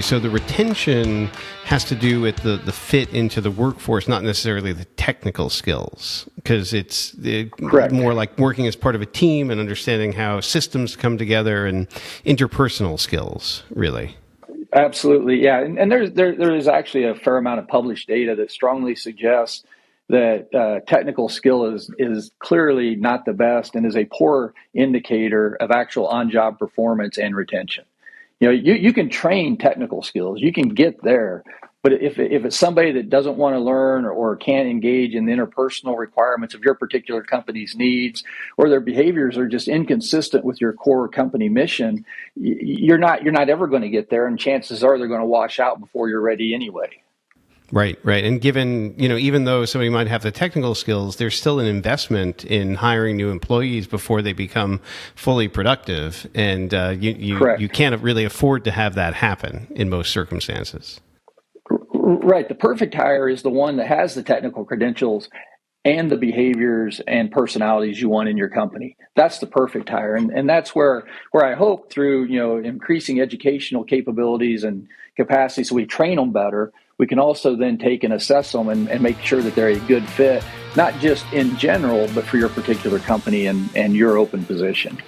So the retention has to do with the fit into the workforce, not necessarily the technical skills, because it's more like working as part of a team and understanding how systems come together and interpersonal skills, really. Absolutely, yeah. And there is actually a fair amount of published data that strongly suggests that technical skill is clearly not the best and is a poor indicator of actual on-job performance and retention. You can train technical skills, you can get there, but if it's somebody that doesn't want to learn or can't engage in the interpersonal requirements of your particular company's needs, or their behaviors are just inconsistent with your core company mission, you're not ever going to get there, and chances are they're going to wash out before you're ready anyway. Right. And given, even though somebody might have the technical skills, there's still an investment in hiring new employees before they become fully productive. And you can't really afford to have that happen in most circumstances. Right. The perfect hire is the one that has the technical credentials and the behaviors and personalities you want in your company. That's the perfect hire. And that's where I hope through, increasing educational capabilities and capacity so we train them better, we can also then take and assess them and make sure that they're a good fit, not just in general, but for your particular company and your open position.